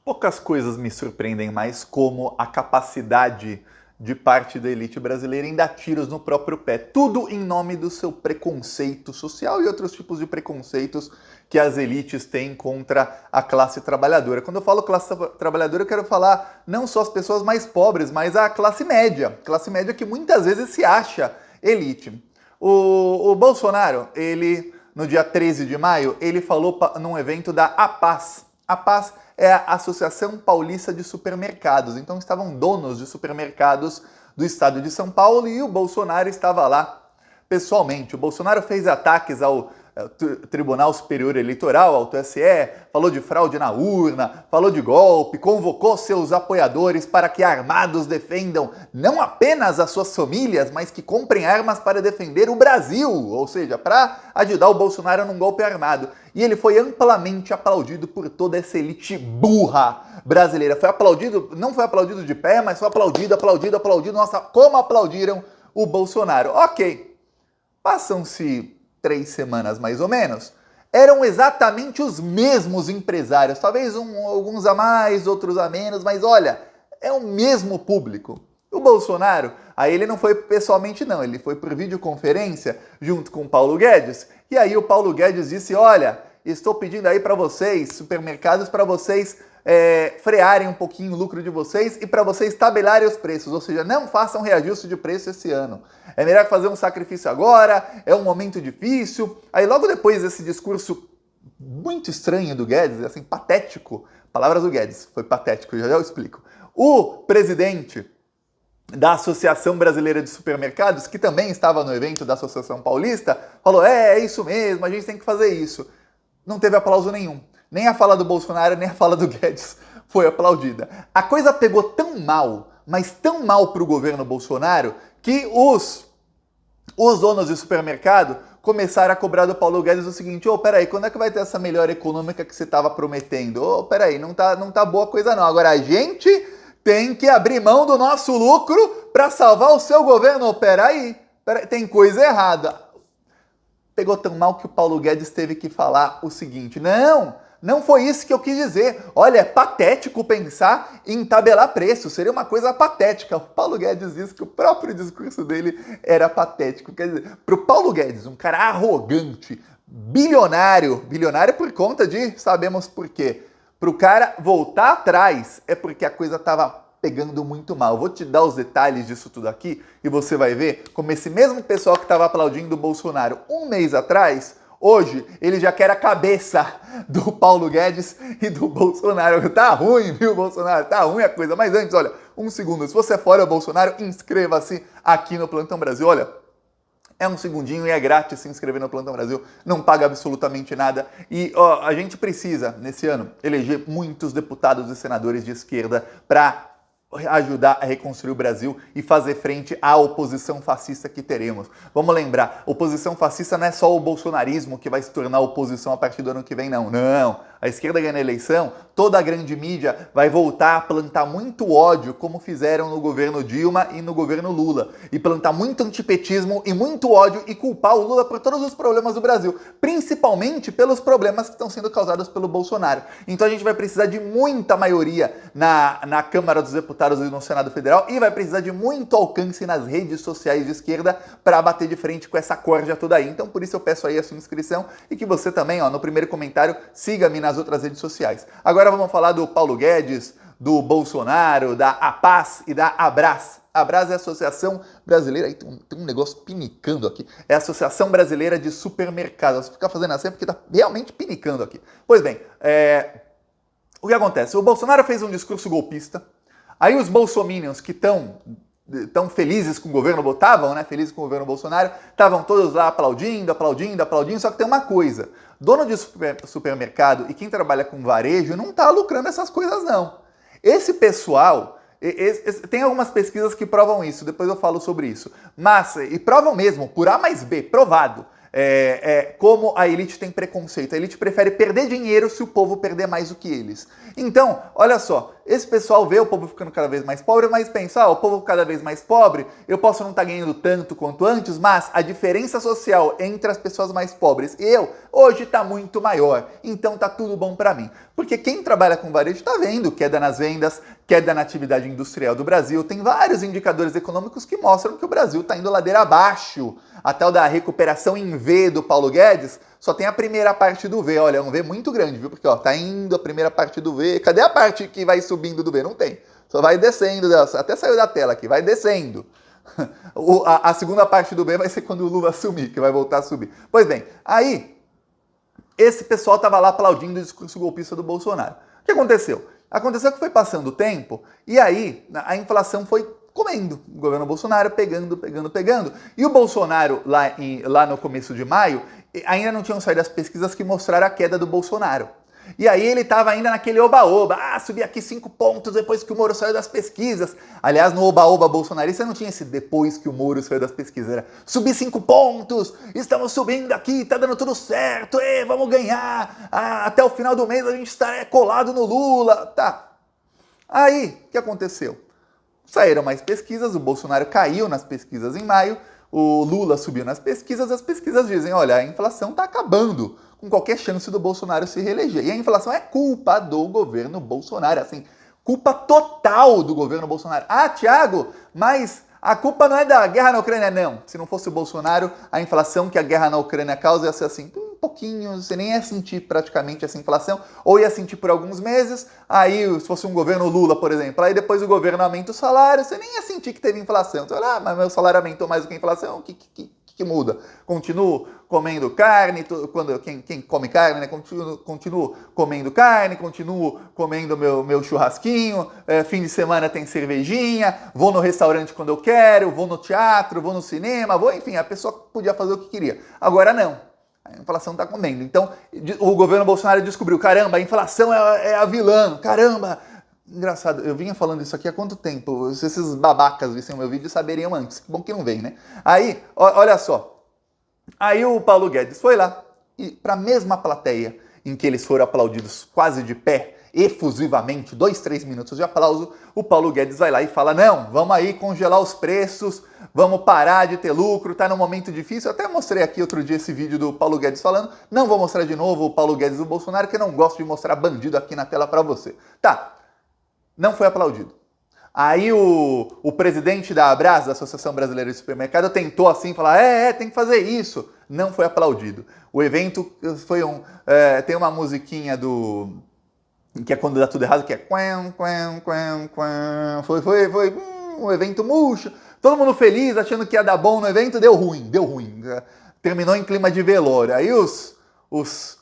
Poucas coisas me surpreendem mais como a capacidade de parte da elite brasileira em dar tiros no próprio pé. Tudo em nome do seu preconceito social e outros tipos de preconceitos que as elites têm contra a classe trabalhadora. Quando eu falo classe trabalhadora, eu quero falar não só as pessoas mais pobres, mas a classe média. Classe média que muitas vezes se acha elite. O Bolsonaro, no dia 13 de maio, ele falou num evento da APAS. APAS é a Associação Paulista de Supermercados. Então estavam donos de supermercados do estado de São Paulo e o Bolsonaro estava lá pessoalmente. O Bolsonaro fez ataques ao Tribunal Superior Eleitoral, ao TSE, falou de fraude na urna, falou de golpe, convocou seus apoiadores para que armados defendam não apenas as suas famílias, mas que comprem armas para defender o Brasil, ou seja, para ajudar o Bolsonaro num golpe armado. E ele foi amplamente aplaudido por toda essa elite burra brasileira. Foi aplaudido, não foi aplaudido de pé, mas foi aplaudido. Nossa, como aplaudiram o Bolsonaro. Ok, passam-se 3 semanas mais ou menos, eram exatamente os mesmos empresários, talvez alguns a mais, outros a menos, mas olha, é o mesmo público. O Bolsonaro, aí ele não foi pessoalmente não, ele foi por videoconferência junto com o Paulo Guedes, e aí o Paulo Guedes disse, olha, estou pedindo aí para vocês, supermercados, para vocês frearem um pouquinho o lucro de vocês e para vocês tabelarem os preços, ou seja, não façam reajuste de preço esse ano. É melhor fazer um sacrifício agora, é um momento difícil. Aí logo depois desse discurso muito estranho do Guedes, assim, patético, palavras do Guedes, foi patético, já eu explico. O presidente da Associação Brasileira de Supermercados, que também estava no evento da Associação Paulista, falou, é isso mesmo, a gente tem que fazer isso. Não teve aplauso nenhum. Nem a fala do Bolsonaro, nem a fala do Guedes foi aplaudida. A coisa pegou tão mal, mas tão mal para o governo Bolsonaro, que os donos de supermercado começaram a cobrar do Paulo Guedes o seguinte, peraí, quando é que vai ter essa melhora econômica que você estava prometendo? Peraí, não tá boa coisa não. Agora a gente tem que abrir mão do nosso lucro para salvar o seu governo. Peraí, tem coisa errada. Pegou tão mal que o Paulo Guedes teve que falar o seguinte, não foi isso que eu quis dizer. Olha, é patético pensar em tabelar preço, seria uma coisa patética. O Paulo Guedes disse que o próprio discurso dele era patético. Quer dizer, para o Paulo Guedes, um cara arrogante, bilionário por conta de, sabemos por quê, para o cara voltar atrás é porque a coisa estava pegando muito mal. Eu vou te dar os detalhes disso tudo aqui e você vai ver como esse mesmo pessoal que estava aplaudindo o Bolsonaro um mês atrás, hoje ele já quer a cabeça do Paulo Guedes e do Bolsonaro. Tá ruim, viu, Bolsonaro? Tá ruim a coisa. Mas antes, olha, um segundo. Se você é fora do Bolsonaro, inscreva-se aqui no Plantão Brasil. Olha, é um segundinho e é grátis se inscrever no Plantão Brasil, não paga absolutamente nada. E a gente precisa, nesse ano, eleger muitos deputados e senadores de esquerda para ajudar a reconstruir o Brasil e fazer frente à oposição fascista que teremos. Vamos lembrar, oposição fascista não é só o bolsonarismo que vai se tornar oposição a partir do ano que vem, não. Não, a esquerda ganha a eleição, toda a grande mídia vai voltar a plantar muito ódio, como fizeram no governo Dilma e no governo Lula, e plantar muito antipetismo e muito ódio e culpar o Lula por todos os problemas do Brasil, principalmente pelos problemas que estão sendo causados pelo Bolsonaro. Então a gente vai precisar de muita maioria na Câmara dos Deputados e no Senado Federal e vai precisar de muito alcance nas redes sociais de esquerda para bater de frente com essa corja toda aí. Então por isso eu peço aí a sua inscrição e que você também, no primeiro comentário, siga-me nas outras redes sociais. Agora vamos falar do Paulo Guedes, do Bolsonaro, da APAS e da Abras. A Abras é a Associação Brasileira, aí tem um negócio pinicando aqui, é a Associação Brasileira de Supermercados. Você fica fazendo assim porque tá realmente pinicando aqui. Pois bem, o que acontece? O Bolsonaro fez um discurso golpista, aí os bolsominions que estão felizes com o governo, estavam, né, felizes com o governo Bolsonaro, estavam todos lá aplaudindo, só que tem uma coisa, dono de supermercado e quem trabalha com varejo não está lucrando essas coisas não. Esse pessoal, tem algumas pesquisas que provam isso, depois eu falo sobre isso, mas, e provam mesmo, por A mais B, provado, como a elite tem preconceito. A elite prefere perder dinheiro se o povo perder mais do que eles. Então, olha só, esse pessoal vê o povo ficando cada vez mais pobre, mas pensa, o povo cada vez mais pobre, eu posso não estar ganhando tanto quanto antes, mas a diferença social entre as pessoas mais pobres e eu, hoje está muito maior, então tá tudo bom para mim. Porque quem trabalha com varejo está vendo queda nas vendas, queda na atividade industrial do Brasil, tem vários indicadores econômicos que mostram que o Brasil está indo ladeira abaixo. A tal da recuperação em V do Paulo Guedes, só tem a primeira parte do V. Olha, é um V muito grande, viu? Porque, tá indo a primeira parte do V. Cadê a parte que vai subindo do V? Não tem. Só vai descendo, até saiu da tela aqui, vai descendo. A segunda parte do V vai ser quando o Lula assumir, que vai voltar a subir. Pois bem, aí, esse pessoal tava lá aplaudindo o discurso golpista do Bolsonaro. O que aconteceu? Aconteceu que foi passando o tempo, e aí a inflação foi comendo. O governo Bolsonaro pegando. E o Bolsonaro, lá no começo de maio, ainda não tinham saído as pesquisas que mostraram a queda do Bolsonaro. E aí ele estava ainda naquele oba-oba, subi aqui 5 pontos depois que o Moro saiu das pesquisas. Aliás, no oba-oba bolsonarista não tinha esse depois que o Moro saiu das pesquisas, era subir 5 pontos, estamos subindo aqui, tá dando tudo certo, vamos ganhar, até o final do mês a gente está colado no Lula, tá. Aí, o que aconteceu? Saíram mais pesquisas, o Bolsonaro caiu nas pesquisas em maio, o Lula subiu nas pesquisas, as pesquisas dizem, olha, a inflação está acabando com qualquer chance do Bolsonaro se reeleger. E a inflação é culpa do governo Bolsonaro, assim, culpa total do governo Bolsonaro. Thiago, mas a culpa não é da guerra na Ucrânia, não. Se não fosse o Bolsonaro, a inflação que a guerra na Ucrânia causa ia ser assim, um pouquinho, você nem ia sentir praticamente essa inflação, ou ia sentir por alguns meses, aí se fosse um governo Lula, por exemplo, aí depois o governo aumenta o salário, você nem ia sentir que teve inflação. Você fala, mas meu salário aumentou mais do que a inflação, o que muda? Continuo comendo carne, quem come carne, né? Continuo comendo carne, continuo comendo meu churrasquinho, fim de semana tem cervejinha, vou no restaurante quando eu quero, vou no teatro, vou no cinema, enfim, a pessoa podia fazer o que queria. Agora não. A inflação está comendo. Então, o governo Bolsonaro descobriu, caramba, a inflação é a vilã, caramba. Engraçado, eu vinha falando isso aqui há quanto tempo? Se esses babacas vissem o meu vídeo, saberiam antes. Que bom que não vem, né? Aí, olha só. Aí o Paulo Guedes foi lá e para a mesma plateia em que eles foram aplaudidos quase de pé, efusivamente, 2, 3 minutos de aplauso, o Paulo Guedes vai lá e fala, não, vamos aí congelar os preços, vamos parar de ter lucro, tá num momento difícil. Eu até mostrei aqui outro dia esse vídeo do Paulo Guedes falando, não vou mostrar de novo o Paulo Guedes do Bolsonaro, que eu não gosto de mostrar bandido aqui na tela para você. Tá. Não foi aplaudido. Aí o presidente da Abras, da Associação Brasileira de Supermercado, tentou assim falar, tem que fazer isso. Não foi aplaudido. O evento foi tem uma musiquinha que é quando dá tudo errado, que é foi um evento murcho. Todo mundo feliz, achando que ia dar bom no evento, deu ruim. Terminou em clima de velório. Aí os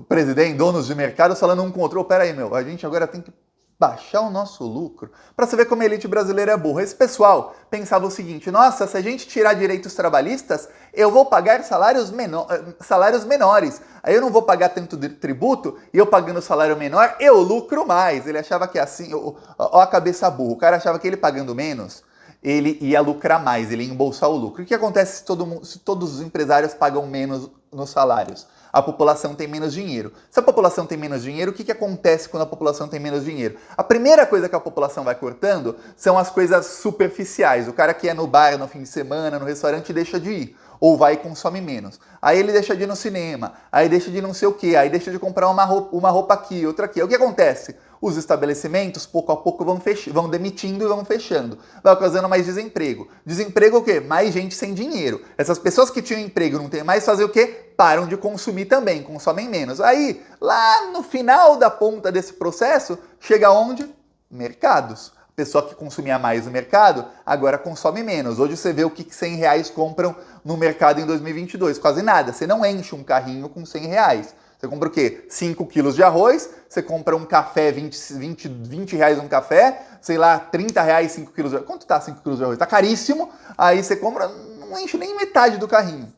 presidentes, donos de mercado, falando um contra o outro, peraí, a gente agora tem que baixar o nosso lucro, para você ver como a elite brasileira é burra. Esse pessoal pensava o seguinte, nossa, se a gente tirar direitos trabalhistas, eu vou pagar salários menores, aí eu não vou pagar tanto de tributo, e eu pagando salário menor, eu lucro mais. Ele achava que assim, ó a cabeça burra, o cara achava que ele pagando menos, ele ia lucrar mais, ele ia embolsar o lucro. O que acontece se todos os empresários pagam menos nos salários? A população tem menos dinheiro. Se a população tem menos dinheiro, o que acontece quando a população tem menos dinheiro? A primeira coisa que a população vai cortando são as coisas superficiais. O cara que é no bar no fim de semana, no restaurante, deixa de ir. Ou vai e consome menos. Aí ele deixa de ir no cinema, aí deixa de ir não sei o quê, aí deixa de comprar uma roupa aqui, outra aqui. O que acontece? Os estabelecimentos, pouco a pouco, vão demitindo e vão fechando. Vai causando mais desemprego. Desemprego o quê? Mais gente sem dinheiro. Essas pessoas que tinham emprego não têm mais, fazer o quê? Param de consumir também, consomem menos. Aí, lá no final da ponta desse processo, chega onde? Mercados. A pessoa que consumia mais no mercado, agora consome menos. Hoje você vê o que R$100 compram no mercado em 2022. Quase nada. Você não enche um carrinho com R$100. Você compra o quê? 5 quilos de arroz, você compra um café, 20 reais um café, sei lá, 30 reais 5 quilos de arroz. Quanto tá 5 quilos de arroz? Tá caríssimo, aí você compra, não enche nem metade do carrinho.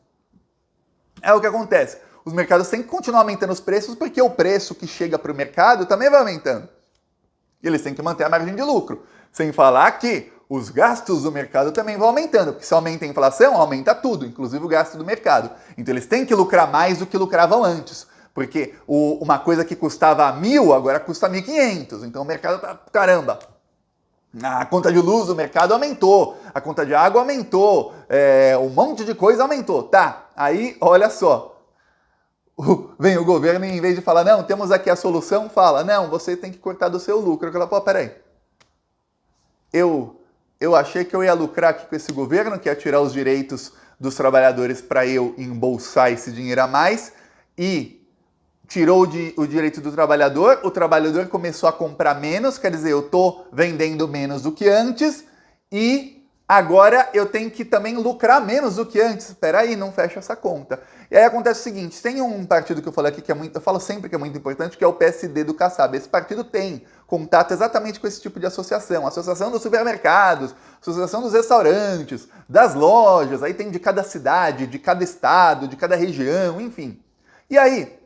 É o que acontece. Os mercados têm que continuar aumentando os preços, porque o preço que chega para o mercado também vai aumentando. E eles têm que manter a margem de lucro. Sem falar que os gastos do mercado também vão aumentando, porque se aumenta a inflação, aumenta tudo, inclusive o gasto do mercado. Então eles têm que lucrar mais do que lucravam antes. Porque uma coisa que custava 1.000 agora custa 1.500. Então o mercado tá, caramba, a conta de luz do mercado aumentou, a conta de água aumentou, um monte de coisa aumentou. Tá, aí olha só, vem o governo e em vez de falar, não, temos aqui a solução, fala, não, você tem que cortar do seu lucro. Eu falo, pô, peraí, eu achei que eu ia lucrar aqui com esse governo, que ia tirar os direitos dos trabalhadores para eu embolsar esse dinheiro a mais, e tirou o direito do trabalhador, o trabalhador começou a comprar menos, quer dizer, eu estou vendendo menos do que antes, e agora eu tenho que também lucrar menos do que antes. Espera aí, não fecha essa conta. E aí acontece o seguinte, tem um partido que eu falei aqui que é muito, eu falo sempre que é muito importante, que é o PSD do Kassab. Esse partido tem contato exatamente com esse tipo de associação. Associação dos supermercados, associação dos restaurantes, das lojas, aí tem de cada cidade, de cada estado, de cada região, enfim. E aí,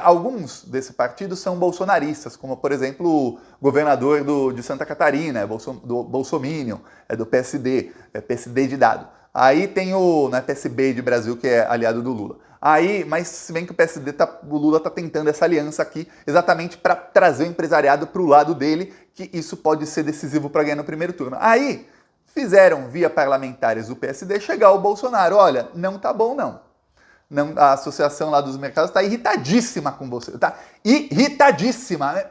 alguns desse partido são bolsonaristas, como, por exemplo, o governador de Santa Catarina, do Bolsominion, é do PSD, é PSD de dado. Aí tem o PSB de Brasil, que é aliado do Lula. Aí, mas se bem que o Lula está tentando essa aliança aqui exatamente para trazer o empresariado para o lado dele, que isso pode ser decisivo para ganhar no primeiro turno. Aí, fizeram, via parlamentares do PSD, chegar o Bolsonaro. Olha, não tá bom não. A associação lá dos mercados está irritadíssima com você, tá? Irritadíssima.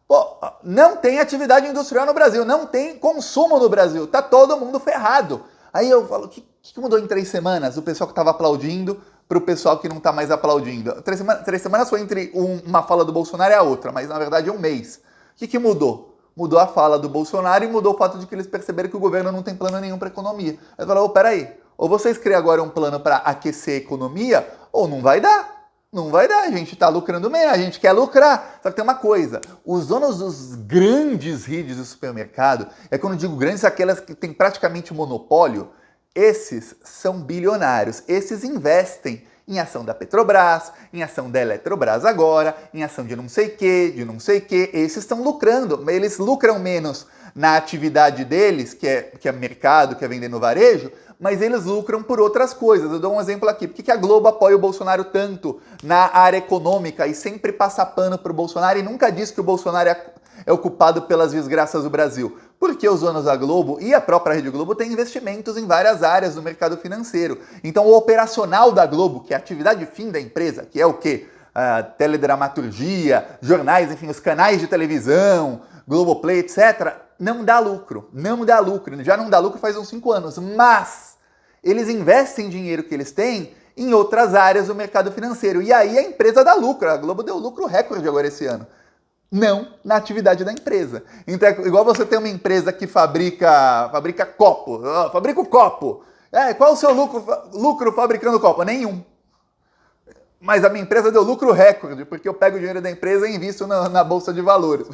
Pô, não tem atividade industrial no Brasil, não tem consumo no Brasil, tá todo mundo ferrado. Aí eu falo, o que mudou em 3 semanas? O pessoal que estava aplaudindo para o pessoal que não está mais aplaudindo. 3 semanas foi entre uma fala do Bolsonaro e a outra, mas na verdade é um mês. O que mudou? Mudou a fala do Bolsonaro e mudou o fato de que eles perceberam que o governo não tem plano nenhum para a economia. Aí falaram, peraí, ou vocês criam agora um plano para aquecer a economia, ou não vai dar. Não vai dar, a gente está lucrando menos, a gente quer lucrar. Só que tem uma coisa, os donos dos grandes redes de supermercado, quando eu digo grandes, aquelas que têm praticamente monopólio, esses são bilionários, esses investem em ação da Petrobras, em ação da Eletrobras agora, em ação de não sei o que, esses estão lucrando, eles lucram menos na atividade deles, que é mercado, que é vender no varejo, mas eles lucram por outras coisas. Eu dou um exemplo aqui. Por que a Globo apoia o Bolsonaro tanto na área econômica e sempre passa pano para o Bolsonaro e nunca diz que o Bolsonaro é o culpado pelas desgraças do Brasil? Porque os donos da Globo e a própria Rede Globo têm investimentos em várias áreas do mercado financeiro. Então o operacional da Globo, que é a atividade fim da empresa, que é o quê? A teledramaturgia, jornais, enfim, os canais de televisão, Globoplay, etc., não dá lucro. Já não dá lucro faz uns 5 anos, mas eles investem dinheiro que eles têm em outras áreas do mercado financeiro. E aí a empresa dá lucro. A Globo deu lucro recorde agora esse ano. Não na atividade da empresa. Então é igual você ter uma empresa que fabrica copo. Fabrica o copo. Qual é o seu lucro fabricando copo? Nenhum. Mas a minha empresa deu lucro recorde, porque eu pego o dinheiro da empresa e invisto na Bolsa de Valores.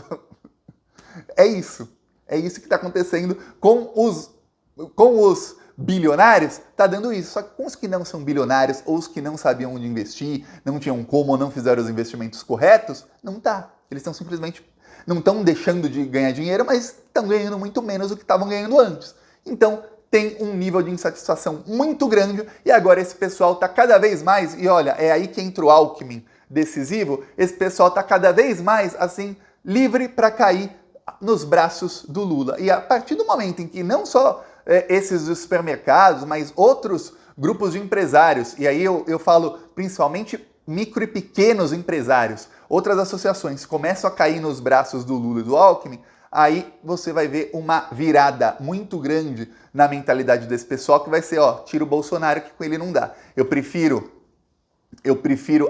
É isso. É isso que está acontecendo com os bilionários, está dando isso. Só que com os que não são bilionários, ou os que não sabiam onde investir, não tinham como ou não fizeram os investimentos corretos, não tá. Eles estão simplesmente, não estão deixando de ganhar dinheiro, mas estão ganhando muito menos do que estavam ganhando antes. Então, tem um nível de insatisfação muito grande, e agora esse pessoal está cada vez mais, e olha, é aí que entra o Alckmin decisivo, esse pessoal está cada vez mais, assim, livre para cair nos braços do Lula. E a partir do momento em que não só esses dos supermercados, mas outros grupos de empresários, e aí eu falo principalmente micro e pequenos empresários, outras associações começam a cair nos braços do Lula e do Alckmin, aí você vai ver uma virada muito grande na mentalidade desse pessoal, que vai ser, tira o Bolsonaro que com ele não dá. Eu prefiro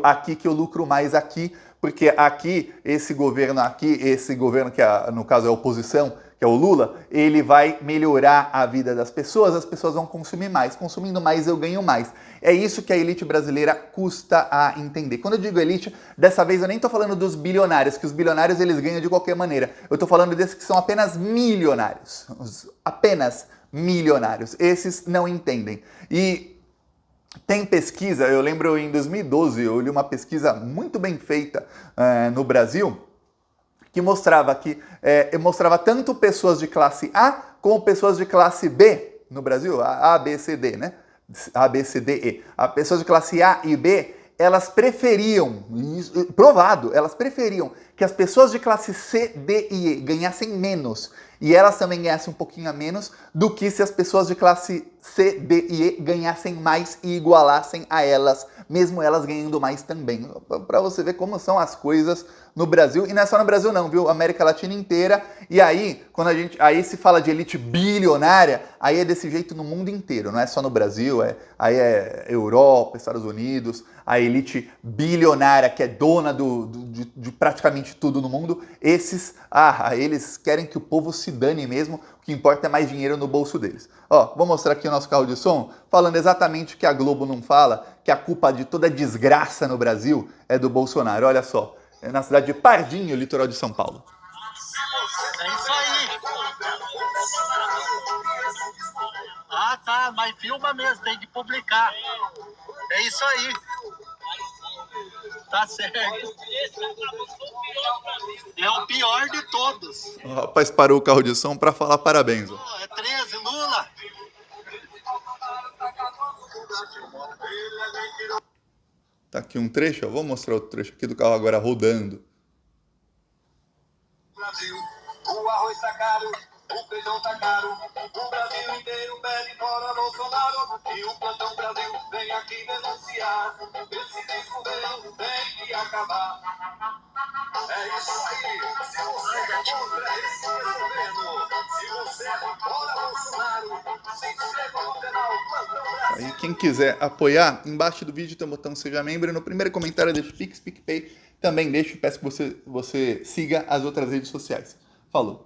aqui que eu lucro mais aqui, porque aqui, esse governo que no caso é a oposição, que é o Lula, ele vai melhorar a vida das pessoas, as pessoas vão consumir mais. Consumindo mais, eu ganho mais. É isso que a elite brasileira custa a entender. Quando eu digo elite, dessa vez eu nem estou falando dos bilionários, que os bilionários eles ganham de qualquer maneira. Eu estou falando desses que são apenas milionários. Apenas milionários. Esses não entendem. E tem pesquisa, eu lembro em 2012, eu li uma pesquisa muito bem feita no Brasil, que mostrava mostrava tanto pessoas de classe A como pessoas de classe B no Brasil, A, B, C, D, né? A, B, C, D, E. As pessoas de classe A e B, elas preferiam, provado, elas preferiam que as pessoas de classe C, D e E ganhassem menos e elas também ganhassem um pouquinho a menos do que se as pessoas de classe C, D e E ganhassem mais e igualassem a elas, mesmo elas ganhando mais também. Para você ver como são as coisas no Brasil, e não é só no Brasil não, viu? América Latina inteira. E aí, quando aí se fala de elite bilionária, aí é desse jeito no mundo inteiro, não é só no Brasil, aí é Europa, Estados Unidos, a elite bilionária que é dona de praticamente tudo no mundo, eles querem que o povo se dane mesmo, o que importa é mais dinheiro no bolso deles. Ó, vou mostrar aqui o nosso carro de som, falando exatamente o que a Globo não fala, que a culpa de toda a desgraça no Brasil é do Bolsonaro. Olha só, é na cidade de Pardinho, litoral de São Paulo. É isso aí. Ah, tá, mas filma mesmo, tem que publicar. É isso aí. Tá certo. É o pior de todos. O rapaz parou o carro de som para falar parabéns. Ó. É 13, Lula. Tá aqui um trecho, ó. Vou mostrar outro trecho aqui do carro agora rodando. Brasil, o arroz tá caro, o feijão tá caro, o Brasil inteiro pede fora Bolsonaro, e o Plantão Brasil vem aqui denunciar, esse desgoverno tem que acabar. É isso aí, se você é contra esse desgoverno, se você é fora Bolsonaro, se inscreva no canal Plantão Brasil. Aí quem quiser apoiar, embaixo do vídeo tem o botão Seja Membro, e no primeiro comentário deixa o Pix, PicPay, também deixo e peço que você siga as outras redes sociais. Falou!